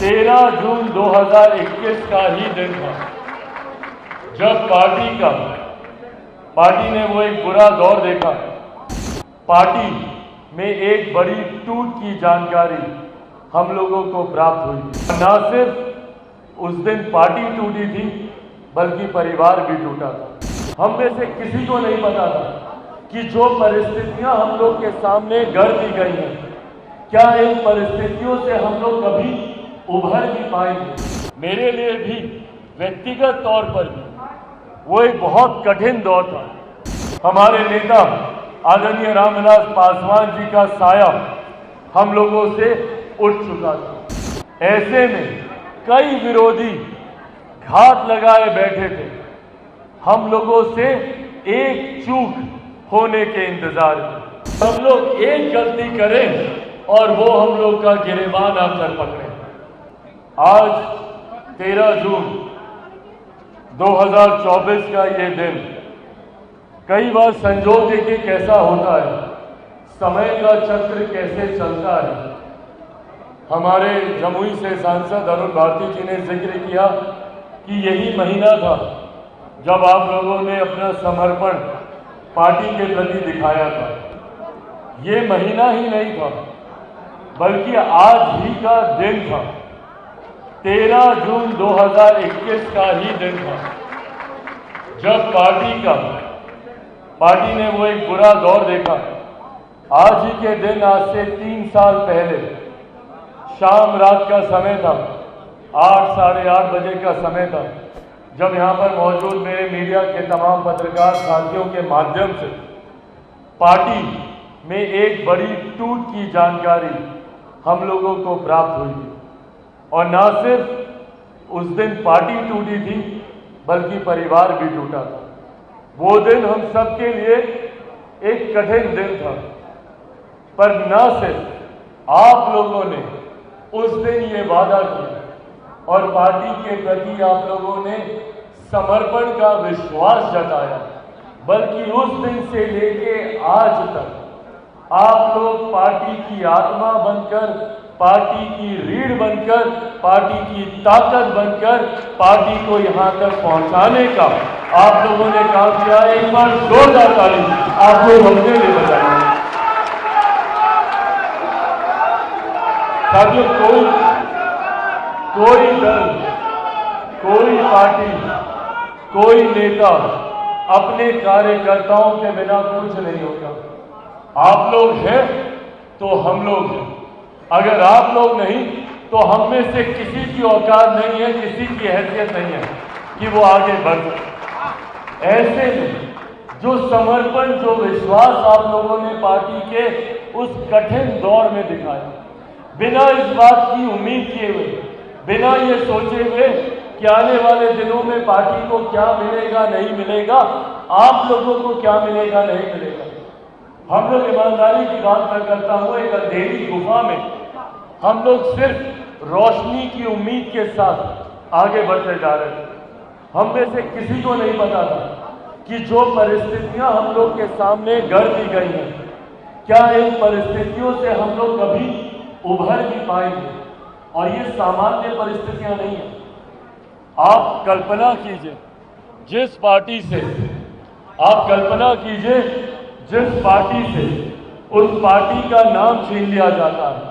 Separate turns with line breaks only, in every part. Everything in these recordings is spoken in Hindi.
13 जून 2021 का ही दिन था जब पार्टी ने वो एक बुरा दौर देखा। पार्टी में एक बड़ी टूट की जानकारी हम लोगों को प्राप्त हुई। न सिर्फ उस दिन पार्टी टूटी थी बल्कि परिवार भी टूटा था। हम में से किसी को नहीं पता था कि जो परिस्थितियां हम लोग के सामने गढ़ दी गई हैं, क्या इन परिस्थितियों से हम लोग कभी उभर भी पाएंगे। मेरे लिए भी व्यक्तिगत तौर पर भी वो एक बहुत कठिन दौर था। हमारे नेता आदरणीय रामविलास पासवान जी का साया हम लोगों से उठ चुका था। ऐसे में कई विरोधी घात लगाए बैठे थे। हम लोगों से एक चूक होने के इंतजार में हम लोग एक गलती करें और वो हम लोग का गिरेबान आकर पकड़े। आज 13 जून 2024 का ये दिन कई बार संजोग देखिए कैसा होता है, समय का चक्र कैसे चलता है। हमारे जमुई से सांसद अरुण भारती जी ने जिक्र किया कि यही महीना था जब आप लोगों ने अपना समर्पण पार्टी के प्रति दिखाया था। ये महीना ही नहीं था बल्कि आज ही का दिन था। 13 जून 2021 का ही दिन था जब पार्टी ने वो एक बुरा दौर देखा। आज ही के दिन, आज से 3 साल पहले शाम रात का समय था, 8 साढ़े 8 बजे का समय था, जब यहाँ पर मौजूद मेरे मीडिया के तमाम पत्रकार साथियों के माध्यम से पार्टी में एक बड़ी टूट की जानकारी हम लोगों को प्राप्त हुई। और न सिर्फ उस दिन पार्टी टूटी थी बल्कि परिवार भी टूटा था। वो दिन हम सबके लिए एक कठिन दिन था, पर न सिर्फ आप लोगों ने उस दिन ये वादा किया और पार्टी के प्रति आप लोगों ने समर्पण का विश्वास जताया, बल्कि उस दिन से लेके आज तक आप लोग पार्टी की आत्मा बनकर, पार्टी की रीढ़ बनकर, पार्टी की ताकत बनकर पार्टी को यहां तक पहुंचाने का आप लोगों ने काम किया। एक बार जोरदार ताली आप लोग अपने लिए बजाएं। साथियों, कोई दल, कोई पार्टी, कोई नेता अपने कार्यकर्ताओं के बिना कुछ नहीं होता। आप लोग हैं तो हम लोग हैं। अगर आप लोग नहीं तो हम में से किसी की औकात नहीं है, किसी की हैसियत नहीं है कि वो आगे बढ़ सके। ऐसे में जो समर्पण, जो विश्वास आप लोगों ने पार्टी के उस कठिन दौर में दिखाया, बिना इस बात की उम्मीद किए हुए, बिना ये सोचे हुए कि आने वाले दिनों में पार्टी को क्या मिलेगा नहीं मिलेगा, आप लोगों को क्या मिलेगा नहीं मिलेगा, हम लोग ईमानदारी की बात करता हुआ एक अंधेरी गुफा में हम लोग सिर्फ रोशनी की उम्मीद के साथ आगे बढ़ते जा रहे थे। हम में से किसी को नहीं पता था कि जो परिस्थितियां हम लोग के सामने गढ़ दी गई हैं, क्या इन परिस्थितियों से हम लोग कभी उभर भी पाएंगे। और ये सामान्य परिस्थितियां नहीं है। आप कल्पना कीजिए जिस पार्टी से उस पार्टी का नाम छीन लिया जाता है,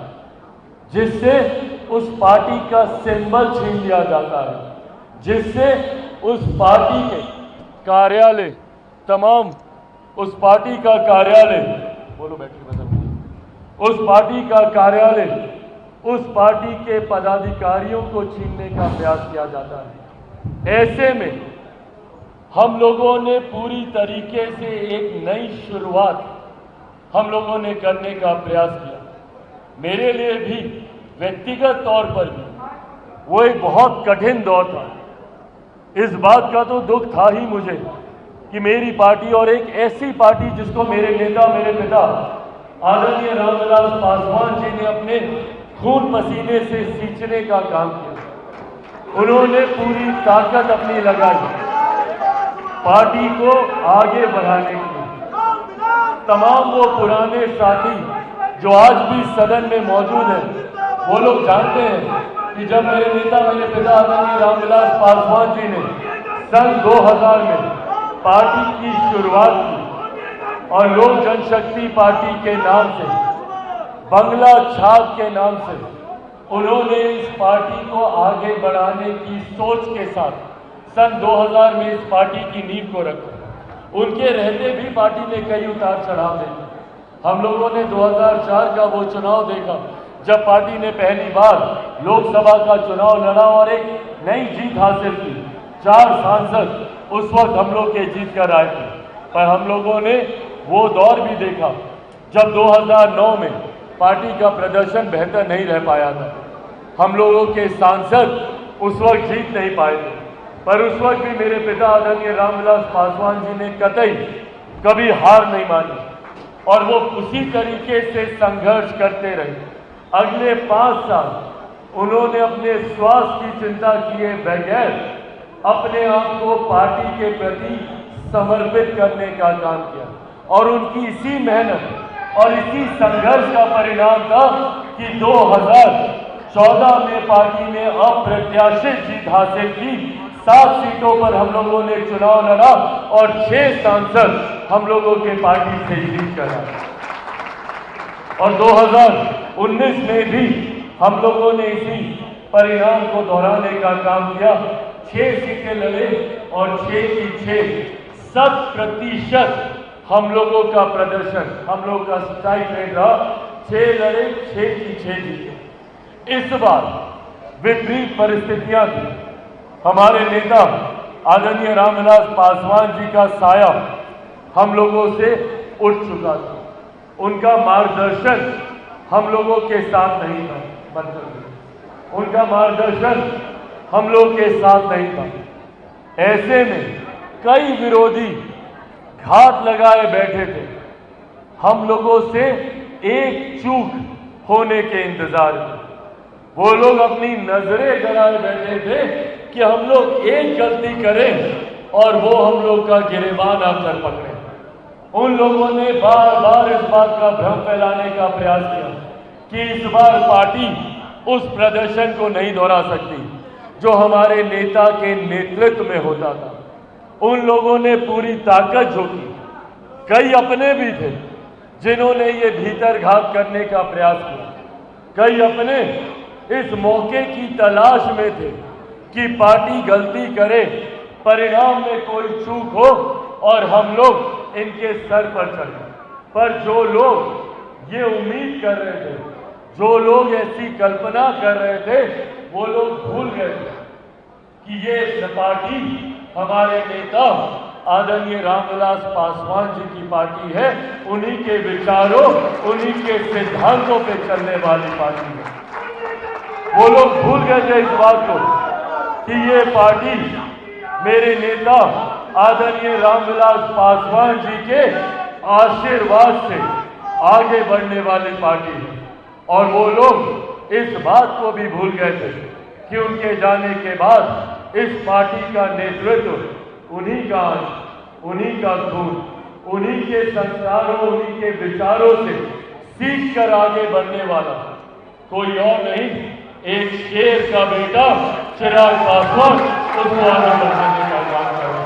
जिससे उस पार्टी का सिंबल छीन लिया जाता है, जिससे उस पार्टी के कार्यालय, तमाम उस पार्टी का कार्यालय, बोलो बैठिए बदल, उस पार्टी का कार्यालय, उस पार्टी के पदाधिकारियों को छीनने का प्रयास किया जाता है। ऐसे में हम लोगों ने पूरी तरीके से एक नई शुरुआत हम लोगों ने करने का प्रयास किया। मेरे लिए भी व्यक्तिगत तौर पर भी वो एक बहुत कठिन दौर था। इस बात का तो दुख था ही मुझे कि मेरी पार्टी, और एक ऐसी पार्टी जिसको मेरे नेता, मेरे पिता आदरणीय रामविलास पासवान जी ने अपने खून पसीने से सींचने का काम किया। उन्होंने पूरी ताकत अपनी लगाई पार्टी को आगे बढ़ाने के लिए। तमाम वो पुराने साथी जो आज भी सदन में मौजूद हैं, वो लोग जानते हैं कि जब मेरे नेता, मेरे पिता आदरणीय रामविलास पासवान जी ने सन 2000 में पार्टी की शुरुआत की और लोक जनशक्ति पार्टी के नाम से, बंगला छाप के नाम से उन्होंने इस पार्टी को आगे बढ़ाने की सोच के साथ सन 2000 में इस पार्टी की नींव को रखा। उनके रहते भी पार्टी ने कई उतार चढ़ाव देखे। हम लोगों ने 2004 का वो चुनाव देखा जब पार्टी ने पहली बार लोकसभा का चुनाव लड़ा और एक नई जीत हासिल की। 4 सांसद उस वक्त हम लोग के जीत कर आए थे, पर हम लोगों ने वो दौर भी देखा जब 2009 में पार्टी का प्रदर्शन बेहतर नहीं रह पाया था। हम लोगों के सांसद उस वक्त जीत नहीं पाए थे, पर उस वक्त भी मेरे पिता आदरणीय रामविलास पासवान जी ने कतई कभी हार नहीं मानी और वो उसी तरीके से संघर्ष करते रहे। अगले 5 साल उन्होंने अपने स्वास्थ्य की चिंता किए बगैर अपने आप को पार्टी के प्रति समर्पित करने का काम किया और उनकी इसी मेहनत और इसी संघर्ष का परिणाम था कि 2014 में पार्टी ने अप्रत्याशित जीत हासिल की। 7 सीटों पर हम लोगों ने चुनाव लड़ा और 6 सांसद हम लोगों के पार्टी से जीत कर आए। और 2019 में भी हम लोगों ने इसी परिणाम को दोहराने का काम किया। 6 सीटें लड़े और 6 की 6 100% हम लोगों का प्रदर्शन, हम लोग का स्ट्राइक रेट रहा। 6 लड़े, 6 की 6 जीते। इस बार विपरीत परिस्थितियां थी। हमारे नेता आदरणीय रामविलास पासवान जी का साया हम लोगों से उठ चुका था। उनका मार्गदर्शन हम लोगों के साथ नहीं था, मतलब उनका मार्गदर्शन हम लोग के साथ नहीं था। ऐसे में कई विरोधी घात लगाए बैठे थे। हम लोगों से एक चूक होने के इंतजार में वो लोग अपनी नजरें गड़ाए बैठे थे कि हम लोग एक गलती करें और वो हम लोग का गिरेबान आकर पकड़े। उन लोगों ने बार बार इस बात का भ्रम फैलाने का प्रयास किया कि इस बार पार्टी उस प्रदर्शन को नहीं दोहरा सकती जो हमारे नेता के नेतृत्व में होता था। उन लोगों ने पूरी ताकत झोंकी। कई अपने भी थे जिन्होंने ये भीतरघात करने का प्रयास किया। कई अपने इस मौके की तलाश में थे कि पार्टी गलती करे, परिणाम में कोई चूक हो और हम लोग इनके सर पर चढ़े। पर जो लोग ये उम्मीद कर रहे थे, जो लोग ऐसी कल्पना कर रहे थे, वो लोग भूल गए थे कि ये पार्टी हमारे नेता आदरणीय रामविलास पासवान जी की पार्टी है। उन्हीं के विचारों, उन्हीं के सिद्धांतों पे चलने वाली पार्टी है। वो लोग भूल गए थे इस बात को कि ये पार्टी मेरे नेता आदरणीय रामविलास पासवान जी के आशीर्वाद से आगे बढ़ने वाली पार्टी है। और वो लोग इस बात को भी भूल गए थे कि उनके जाने के बाद इस पार्टी का नेतृत्व उन्हीं का अंश, उन्हीं का खून, उन्हीं के संस्कारों, उन्हीं के विचारों से सीख कर आगे बढ़ने वाला कोई और नहीं, एक शेर का बेटा चिराग पासवान उसको आगे बढ़ने